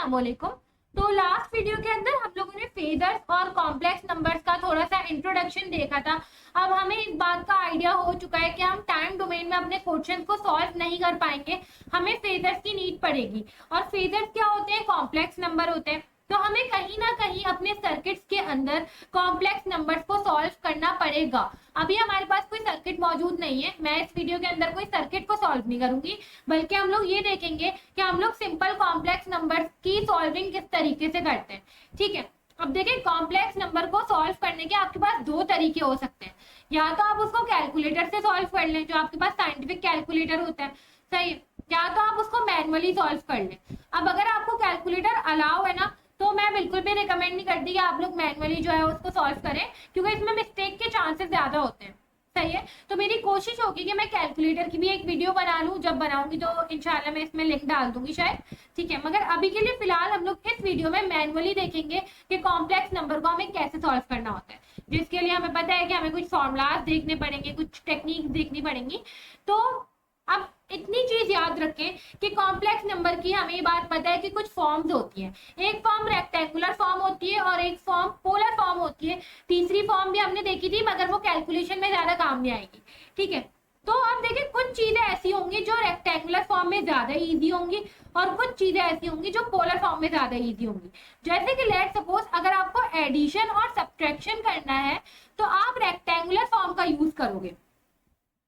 अस्सलामुअलैकुम। तो last video के अंदर हम लोगों ने फेजर्स और कॉम्प्लेक्स नंबर्स का थोड़ा सा इंट्रोडक्शन देखा था। अब हमें इस बात का आइडिया हो चुका है कि हम टाइम डोमेन में अपने क्वेश्चन को सॉल्व नहीं कर पाएंगे, हमें फेजर्स की नीड पड़ेगी। और फेजर्स क्या होते हैं? कॉम्प्लेक्स नंबर होते हैं। तो हमें कहीं ना कहीं अपने सर्किट्स के अंदर कॉम्प्लेक्स नंबर्स को सॉल्व करना पड़ेगा। अभी हमारे पास कोई सर्किट मौजूद नहीं है, मैं इस वीडियो के अंदर कोई सर्किट को सॉल्व नहीं करूंगी, बल्कि हम लोग ये देखेंगे कि हम लोग सिंपल कॉम्प्लेक्स नंबर्स की सॉल्विंग किस तरीके से करते हैं। ठीक है, अब देखिए कॉम्प्लेक्स नंबर को सॉल्व करने के आपके पास दो तरीके हो सकते हैं। या तो आप उसको कैलकुलेटर से सॉल्व कर लें, जो आपके पास साइंटिफिक कैलकुलेटर होता है, सही है। या तो आप उसको मैनुअली सॉल्व कर लें। अब अगर आपको कैलकुलेटर अलाउ है ना, तो मैं बिल्कुल भी रिकमेंड नहीं करती कि आप लोग मैनुअली जो है उसको सॉल्व करें, क्योंकि इसमें मिस्टेक के चांसेस ज्यादा होते हैं। सही है, तो मेरी कोशिश होगी कि मैं कैलकुलेटर की भी एक वीडियो बना लूं, जब बनाऊंगी तो इंशाल्लाह मैं इसमें लिंक डाल दूंगी शायद। ठीक है, मगर अभी के लिए फिलहाल हम लोग इस वीडियो में मैनुअली देखेंगे कि कॉम्प्लेक्स नंबर को हमें कैसे सॉल्व करना होता है, जिसके लिए हमें पता है कि हमें कुछ फॉर्मूलाज देखने पड़ेंगे, कुछ टेक्निक देखनी पड़ेंगी। तो अब इतनी चीज याद रखें कि कॉम्प्लेक्स नंबर की हमें ये बात पता है कि कुछ फॉर्म्स होती हैं। एक फॉर्म रेक्टेंगुलर फॉर्म होती है और एक फॉर्म पोलर फॉर्म होती है। तीसरी फॉर्म भी हमने देखी थी, मगर वो कैलकुलेशन में ज्यादा काम नहीं आएगी। ठीक है, तो अब देखिए कुछ चीजें ऐसी होंगी जो रेक्टेंगुलर फॉर्म में ज्यादा इजी होंगी और कुछ चीजें ऐसी होंगी जो पोलर फॉर्म में ज्यादा इजी होंगी। जैसे कि लेट सपोज अगर आपको एडिशन और सब्ट्रैक्शन करना है तो आप रेक्टेंगुलर फॉर्म का यूज करोगे।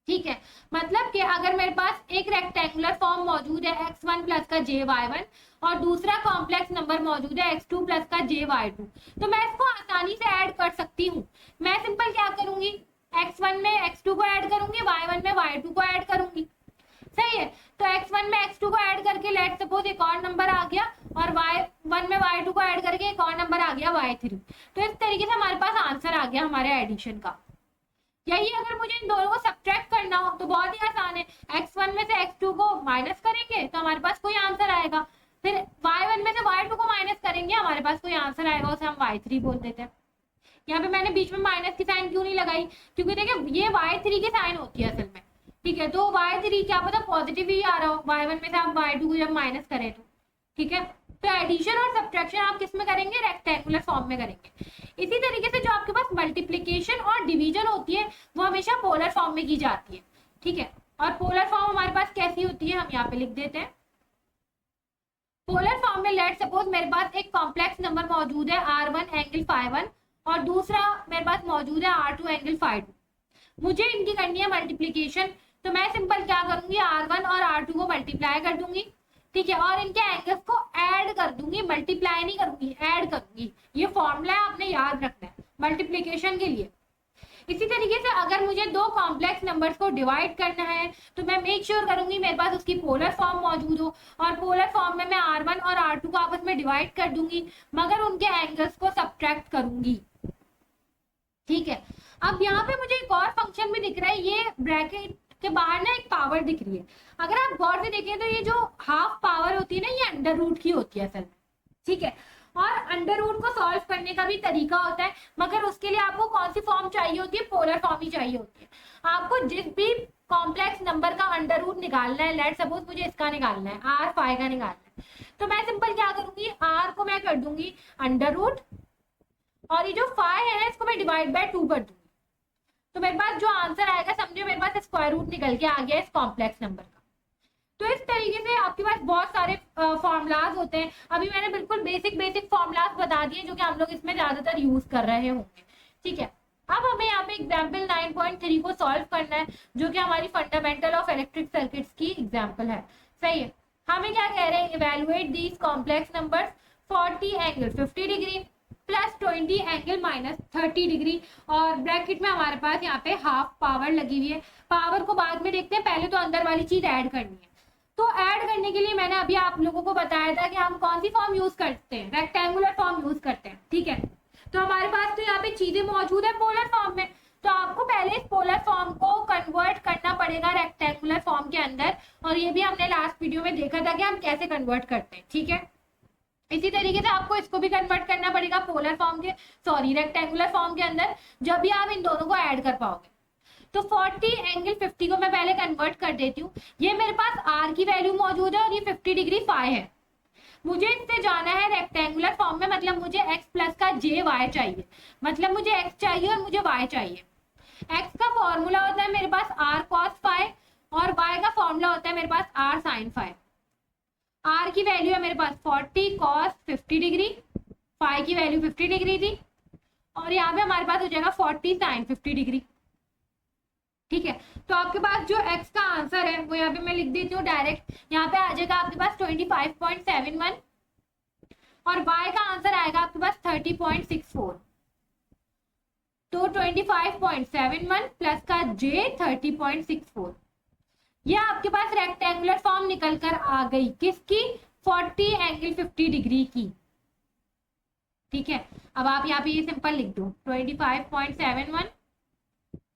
ठीक है, मतलब कि अगर मेरे पास एक रेक्टेंगुलर फॉर्म मौजूद है x1 प्लस का jy1 और दूसरा कॉम्प्लेक्स नंबर मौजूद है x2 प्लस का jy2, तो मैं इसको आसानी से ऐड कर सकती हूँ। मैं सिंपल क्या करूंगी, x1 में x2 को ऐड करूंगी, y1 में y2 को ऐड करूंगी। सही है, तो x1 में x2 को ऐड करके लेट सपोज एक और नंबर आ गया और y1 में y2 को ऐड करके एक और नंबर आ गया y3। तो इस तरीके से हमारे पास आंसर आ गया हमारे एडिशन का। यही अगर मुझे इन दोनों को सब्ट्रैक्ट करना हो तो बहुत ही आसान है, x1 में से x2 को माइनस करेंगे तो हमारे पास कोई आंसर आएगा, फिर y1 में से y2 को माइनस करेंगे हमारे पास कोई आंसर आएगा, उसे हम y3 बोल देते हैं। यहाँ पे मैंने बीच में माइनस की साइन क्यों नहीं लगाई, क्योंकि देखिए ये y3 की साइन होती है असल में। ठीक है, तो y3 क्या पता पॉजिटिव ही आ रहा हो y1 में से आप y2 को जब माइनस करें तो। ठीक है, तो एडिशन और सब्ट्रैक्शन आप किस में करेंगे, रेक्टेंगुलर फॉर्म में करेंगे। इसी तरीके से जो आपके पास मल्टीप्लिकेशन और डिवीजन होती है वो हमेशा पोलर फॉर्म में की जाती है। ठीक है, और पोलर फॉर्म हमारे पास कैसी होती है हम यहाँ पे लिख देते हैं। पोलर फॉर्म में लेट सपोज मेरे पास एक कॉम्प्लेक्स नंबर मौजूद है r1 एंगल φ1 और दूसरा मेरे पास मौजूद है r2 एंगल φ2। मुझे इनकी करनी है मल्टीप्लीकेशन, तो मैं सिंपल क्या करूंगी, r1 और r2 को मल्टीप्लाई कर दूंगी। ठीक है, और इनके एंगल्स को ऐड कर दूंगी, मल्टीप्लाई नहीं करूंगी, ऐड करूंगी। ये फॉर्मूला आपने याद रखना है मल्टीप्लिकेशन के लिए। इसी तरीके से अगर मुझे दो कॉम्प्लेक्स नंबर्स को डिवाइड करना है तो मैं मेक श्योर करूंगी मेरे पास उसकी पोलर फॉर्म मौजूद हो, और पोलर फॉर्म में मैं r1 और r2 को आपस में डिवाइड कर दूंगी, मगर उनके एंगल्स को सब्ट्रैक्ट करूंगी। ठीक है, अब यहाँ पे मुझे एक और फंक्शन भी दिख रहा है, ये ब्रैकेट के बाहर ना एक पावर दिख रही है। अगर आप गौर से देखें तो ये जो हाफ पावर होती है ना, ये अंडर रूट की होती है असल में। ठीक है, और अंडर रूट को सॉल्व करने का भी तरीका होता है, मगर उसके लिए आपको कौन सी फॉर्म चाहिए होती है, पोलर फॉर्म ही चाहिए होती है। आपको जिस भी कॉम्प्लेक्स नंबर का अंडर रूट निकालना है, लेट सपोज मुझे इसका निकालना है, r फाइव का निकालना है, तो मैं सिंपल क्या करूंगी, r को मैं कर दूंगी अंडर रूट और ये जो फाइव है इसको मैं डिवाइड बाय 2 कर दूंगी। तो मेरे पास जो आंसर आएगा समझो मेरे पास स्क्वायर रूट निकल के आ गया इस कॉम्प्लेक्स नंबर का। तो इस तरीके से आपके पास बहुत सारे फॉर्मूलाज होते हैं। अभी मैंने बिल्कुल बेसिक फॉर्मूलाज बता दिए जो कि हम लोग इसमें ज्यादातर यूज कर रहे होंगे। ठीक है, अब हमें यहाँ पे एग्जाम्पल 9.3 को सॉल्व करना है, जो कि हमारी फंडामेंटल ऑफ इलेक्ट्रिक सर्किट्स की एग्जाम्पल है। सही है, हमें क्या कह रहे हैं, evaluate these complex numbers 40 angle 50 degree plus 20 angle minus 30 degree, और ब्रैकेट में हमारे पास यहाँ पे हाफ पावर लगी हुई है। पावर को बाद में देखते हैं, पहले तो अंदर वाली चीज ऐड करनी है। तो ऐड करने के लिए मैंने अभी आप लोगों को बताया था कि हम कौन सी फॉर्म यूज करते हैं, रेक्टेंगुलर फॉर्म यूज करते हैं। ठीक है, तो हमारे पास तो यहाँ पे चीजें मौजूद है पोलर फॉर्म में, तो आपको पहले इस पोलर फॉर्म को कन्वर्ट करना पड़ेगा रेक्टेंगुलर फॉर्म के अंदर, और ये भी हमने लास्ट वीडियो में देखा था कि हम कैसे कन्वर्ट करते हैं। ठीक है, इसी तरीके से आपको इसको भी कन्वर्ट करना पड़ेगा पोलर फॉर्म के रेक्टेंगुलर फॉर्म के अंदर, जब भी आप इन दोनों को ऐड कर पाओगे। तो 40 एंगल 50 को मैं पहले कन्वर्ट कर देती हूँ। ये मेरे पास r की वैल्यू मौजूद है और ये 50 डिग्री फाई है। मुझे इससे जाना है रेक्टेंगुलर फॉर्म में, मतलब मुझे x प्लस का जे वाई चाहिए, मतलब मुझे x चाहिए और मुझे y चाहिए। x का फॉर्मूला होता है मेरे पास r cos फाई और y का फॉर्मूला होता है मेरे पास r sin फाई। r की वैल्यू है मेरे पास 40 cos 50 डिग्री, फाई की वैल्यू 50 डिग्री थी और यहाँ पे हमारे पास हो जाएगा 40 sin 50 डिग्री। ठीक है, तो आपके पास जो x का आंसर है वो यहाँ पे मैं लिख देती हूँ डायरेक्ट, यहाँ पे आ जाएगा आपके पास 25.71 और y का आंसर आएगा आपके पास 30.64। तो 25.71 प्लस का j 30.64, ये आपके पास रेक्टेंगुलर फॉर्म निकल कर आ गई किसकी, 40 एंगल 50 डिग्री की। ठीक है, अब आप यहाँ पे ये सिंपल लिख दो 25.71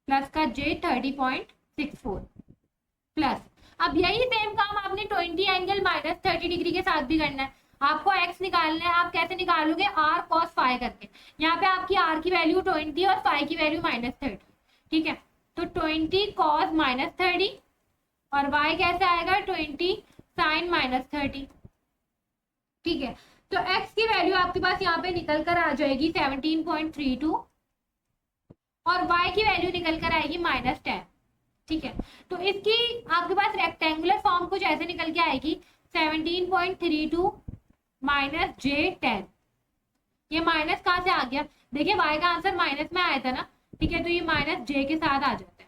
प्लस का j 30.64 प्लस, अब यही सेम काम आपने 20 एंगल माइनस 30 डिग्री के साथ भी करना है। आपको x निकालना है, आप कैसे निकालोगे, r cos फाई करके। यहाँ पे आपकी r की वैल्यू 20 और फाई की वैल्यू -30। ठीक है, तो 20 cos -30 और y कैसे आएगा 20 sin -30। ठीक है, तो x की वैल्यू आपके पास यहाँ पे निकल कर आ जाएगी 17.32 और y की वैल्यू निकल कर आएगी -10। ठीक है, तो इसकी आपके पास रेक्टेंगुलर फॉर्म कुछ ऐसे निकल के आएगी 17.32 माइनस j10। ये माइनस कहाँ से आ गया, देखिए y का आंसर माइनस में आया था ना। ठीक है, तो ये माइनस j के साथ आ जाता है।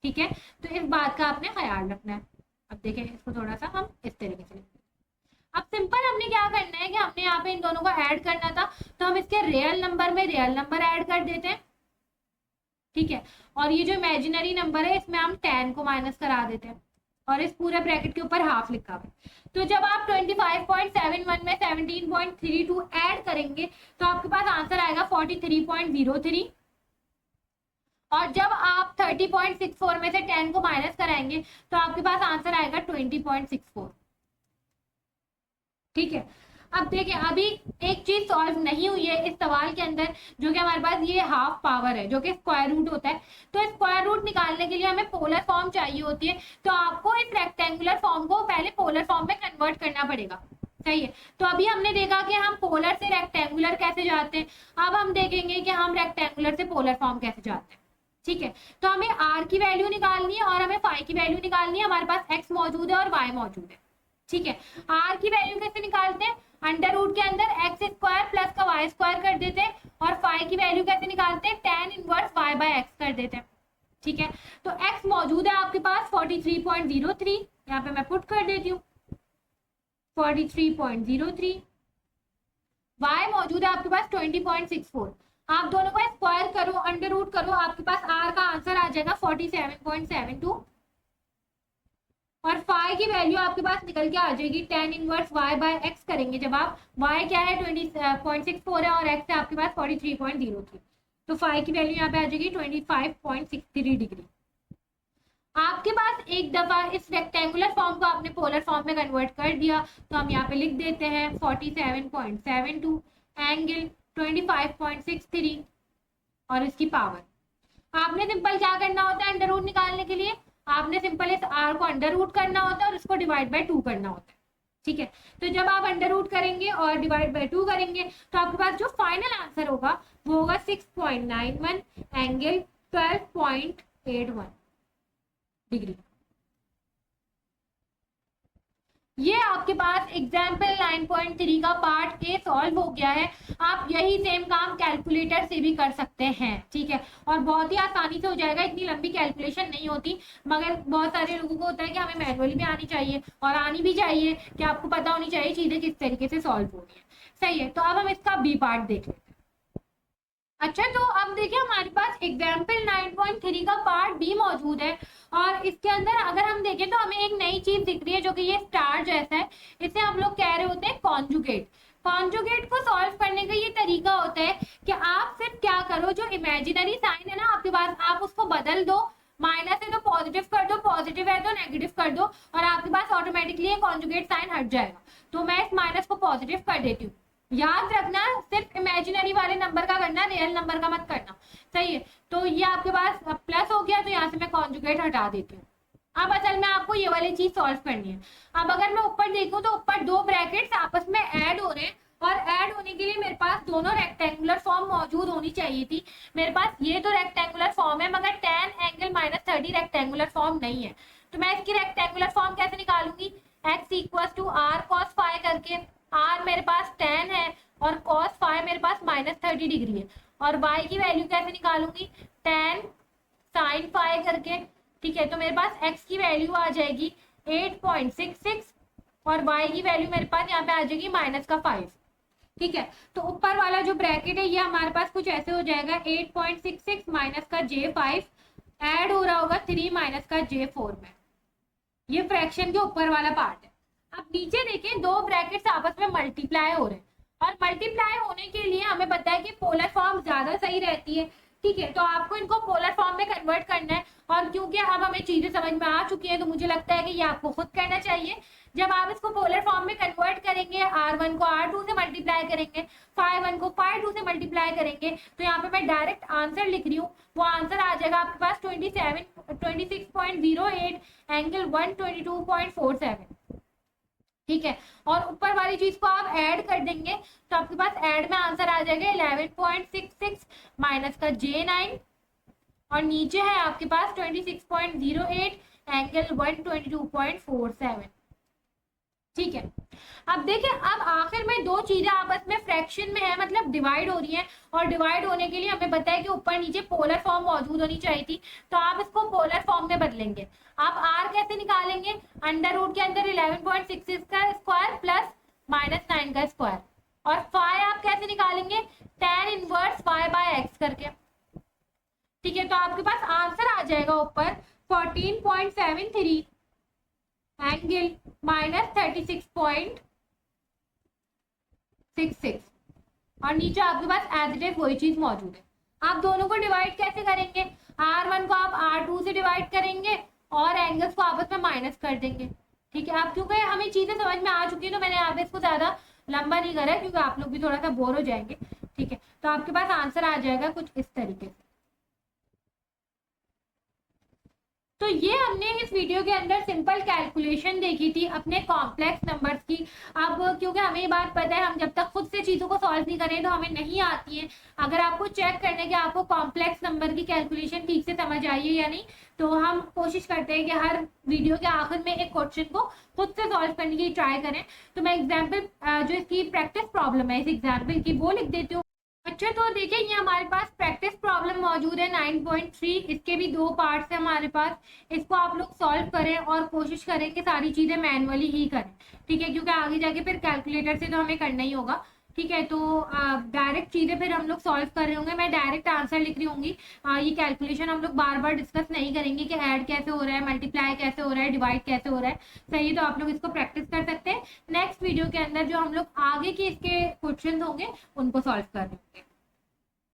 ठीक है, तो इस बात का आपने ख्याल रखना है। अब देखें इसको थोड़ा सा हम इस तरीके से, अब सिंपल हमने क्या करना है कि हमने यहाँ पे इन दोनों को ऐड करना था, तो हम इसके रियल नंबर में रियल नंबर ऐड कर देते हैं। ठीक है, और ये जो इमेजिनरी नंबर है इसमें हम 10 को माइनस करा देते हैं और इस पूरे ब्रैकेट के ऊपर हाफ लिखा हुआ है। तो जब आप 25.71 में 17.32 ऐड करेंगे तो आपके पास आंसर आएगा 43.03 और जब आप 30.64 में से 10 को माइनस कराएंगे तो आपके पास आंसर आएगा 20.64। ठीक है, अब देखिए अभी एक चीज सॉल्व नहीं हुई है इस सवाल के अंदर, जो कि हमारे पास ये हाफ पावर है जो कि स्क्वायर रूट होता है। तो स्क्वायर रूट निकालने के लिए हमें पोलर फॉर्म चाहिए होती है, तो आपको इस रेक्टेंगुलर फॉर्म को पहले पोलर फॉर्म में कन्वर्ट करना पड़ेगा। सही है, तो अभी हमने देखा कि हम पोलर से रेक्टेंगुलर कैसे जाते हैं, अब हम देखेंगे कि हम रेक्टेंगुलर से पोलर फॉर्म कैसे जाते हैं। ठीक है, तो हमें r की वैल्यू निकालनी है और हमें फाई की वैल्यू निकालनी है। हमारे पास x मौजूद है और y मौजूद है। ठीक है, r की वैल्यू कैसे निकालते हैं, अंडर रूट के अंदर एक्स स्क्वायर प्लस का वाई स्क्वायर कर देते हैं और फाई की वैल्यू कैसे निकालते हैं, tan inverse y by x कर देते हैं। ठीक है, तो x मौजूद है आपके पास 43.03, यहाँ पे मैं पुट कर देती हूँ 43.03, y मौजूद है आपके पास 20.64। आप दोनों को स्क्वायर करो, अंडर रूट करो, आपके पास r का आंसर आ जाएगा 47.72 और फाई की वैल्यू आपके पास निकल के आ जाएगी tan inverse y by x करेंगे। जब आप y क्या है 20.64 है और x है आपके पास 43.03, तो फाई की वैल्यू यहाँ पे आ जाएगी 25.63 डिग्री। आपके पास एक दफा इस रेक्टेंगुलर फॉर्म को आपने पोलर फॉर्म में कन्वर्ट कर दिया, तो हम यहाँ पे लिख देते हैं 47.72 एंगल 25.63 और इसकी पावर। आपने सिंपल क्या करना होता है, अंडर रूट निकालने के लिए आपने सिंपल इस r को अंडर रूट करना होता है और इसको डिवाइड बाय 2 करना होता है। ठीक है, तो जब आप अंडर रूट करेंगे और डिवाइड बाय 2 करेंगे तो आपके पास जो फाइनल आंसर होगा वो होगा 6.91 एंगल 12.81 डिग्री। ये आपके पास एग्जाम्पल 9.3 का पार्ट ए सॉल्व हो गया है। आप यही सेम काम कैलकुलेटर से भी कर सकते हैं। ठीक है, और बहुत ही आसानी से हो जाएगा, इतनी लंबी कैलकुलेशन नहीं होती, मगर बहुत सारे लोगों को होता है कि हमें मैनुअली भी आनी चाहिए और आनी भी चाहिए कि आपको पता होनी चाहिए चीजें किस तरीके से सॉल्व हो रही है। सही है, तो अब हम इसका बी पार्ट देख लेते हैं। अच्छा, तो अब देखिए हमारे पास एग्जाम्पल 9.3 का पार्ट बी मौजूद है और इसके अंदर अगर हम देखें तो हमें एक नई चीज दिख रही है जो कि ये स्टार जैसा है। इसे हम लोग कह रहे होते हैं कॉन्जुगेट। कॉन्जुगेट को सॉल्व करने का ये तरीका होता है कि आप सिर्फ क्या करो, जो इमेजिनरी साइन है ना आपके पास, आप उसको बदल दो, माइनस है तो पॉजिटिव कर दो, पॉजिटिव है तो नेगेटिव कर दो और आपके पास ऑटोमेटिकली ये कॉन्जुगेट साइन हट जाएगा। तो मैं इस माइनस को पॉजिटिव कर देती हूँ। याद रखना सिर्फ इमेजिनरी वाले नंबर का करना, रियल नंबर का मत करना। सही है, तो ये आपके पास प्लस हो गया, तो यहाँ से मैं कॉन्जुगेट हटा देती हूँ। अब असल में आपको ये वाली चीज सॉल्व करनी है। अब अगर मैं ऊपर देखूं तो ऊपर दो ब्रैकेट्स आपस में ऐड हो रहे हैं, और ऐड होने के लिए मेरे पास दोनों रेक्टेंगुलर फॉर्म मौजूद होनी चाहिए थी। मेरे पास ये तो रेक्टेंगुलर फॉर्म है, मगर tan एंगल -30 रेक्टेंगुलर फॉर्म नहीं है। तो मैं इसकी रेक्टेंगुलर फॉर्म कैसे निकालूंगी? x equal to r cos phi करके, r मेरे पास tan है और cos फाई मेरे पास -30 डिग्री है। और y की वैल्यू कैसे निकालूंगी? tan sin फाई करके। ठीक है, तो मेरे पास x की वैल्यू आ जाएगी 8.66 और y की वैल्यू मेरे पास यहाँ पे आ जाएगी -5। ठीक है, तो ऊपर वाला जो ब्रैकेट है ये हमारे पास कुछ ऐसे हो जाएगा 8.66 माइनस का j5 ऐड हो रहा होगा 3 माइनस का j4 में। ये फ्रैक्शन के ऊपर वाला पार्ट है। अब नीचे देखें, दो ब्रैकेट्स आपस में मल्टीप्लाई हो रहे हैं, और मल्टीप्लाई होने के लिए हमें पता है कि पोलर फॉर्म ज्यादा सही रहती है। ठीक है, तो आपको इनको पोलर फॉर्म में कन्वर्ट करना है, और क्योंकि अब हमें चीजें समझ में आ चुकी हैं तो मुझे लगता है कि ये आपको खुद करना चाहिए। जब आप इसको पोलर फॉर्म में कन्वर्ट करेंगे, r1 को r2 से मल्टीप्लाई करेंगे, φ1 को φ2 से मल्टीप्लाई करेंगे, तो यहाँ पे मैं डायरेक्ट आंसर लिख रही हूँ। वो आंसर आ जाएगा आपके पास 26.08 एंगल 122.47। ठीक है, और ऊपर वाली चीज को आप ऐड कर देंगे तो आपके पास ऐड में आंसर आ जाएगा 11.66 माइनस का j9, और नीचे है आपके पास 26.08 एंगल 122.47। ठीक है, अब देखिए, अब आखिर में दो चीजें आपस में फ्रैक्शन में है, मतलब डिवाइड हो रही हैं, और डिवाइड होने के लिए हमें पता है कि ऊपर नीचे पोलर फॉर्म मौजूद होनी चाहिए थी, तो आप इसको पोलर फॉर्म में बदलेंगे। आप r कैसे निकालेंगे? अंडर रूट के अंदर 11.66 का स्क्वायर प्लस -9 का स्क्वायर, और फाई आप कैसे निकालेंगे? tan inverse phi by x करके। ठीक है, तो आपके पास आंसर आ जाएगा ऊपर 14.73 एंगल -36.66, और नीचे आपके पास एज इट इज वही चीज मौजूद है। आप दोनों को डिवाइड कैसे करेंगे? r1 को आप r2 से डिवाइड करेंगे और एंगल्स को आपस में माइनस कर देंगे। ठीक है, अब क्योंकि हमें चीजें समझ में आ चुकी है तो मैंने यहाँ पे इसको ज्यादा लंबा नहीं करा, क्योंकि आप लोग भी थोड़ा सा बोर हो जाएंगे। ठीक है, तो आपके पास आंसर आ जाएगा कुछ इस तरीके से। तो ये हमने इस वीडियो के अंदर सिंपल कैलकुलेशन देखी थी अपने कॉम्प्लेक्स नंबर्स की। अब क्योंकि हमें ये बात पता है, हम जब तक खुद से चीजों को सॉल्व नहीं करें तो हमें नहीं आती है। अगर आपको चेक करने के आपको कॉम्प्लेक्स नंबर की कैलकुलेशन ठीक से समझ आई है या नहीं, तो हम कोशिश करते हैं कि हर वीडियो के आखिर में एक क्वेश्चन को खुद से सॉल्व करने की ट्राई करें। तो मैं एग्जाम्पल जो इसकी प्रैक्टिस प्रॉब्लम है इस एग्जाम्पल की वो लिख देती हूँ। अच्छा, तो देखिए ये हमारे पास प्रैक्टिस प्रॉब्लम मौजूद है 9.3। इसके भी दो पार्ट्स हैं हमारे पास। इसको आप लोग सॉल्व करें और कोशिश करें कि सारी चीजें मैनुअली ही करें। ठीक है, क्योंकि आगे जाके फिर कैलकुलेटर से तो हमें करना ही होगा। ठीक है, तो डायरेक्ट चीजें फिर हम लोग सॉल्व कर रहे होंगे, मैं डायरेक्ट आंसर लिख रही होंगी। ये कैलकुलेशन हम लोग बार बार डिस्कस नहीं करेंगे कि ऐड कैसे हो रहा है, मल्टीप्लाई कैसे हो रहा है, डिवाइड कैसे हो रहा है। सही है, तो आप लोग इसको प्रैक्टिस कर सकते हैं। नेक्स्ट वीडियो के अंदर जो हम लोग आगे के इसके क्वेश्चन होंगे उनको सॉल्व कर रहे होंगे।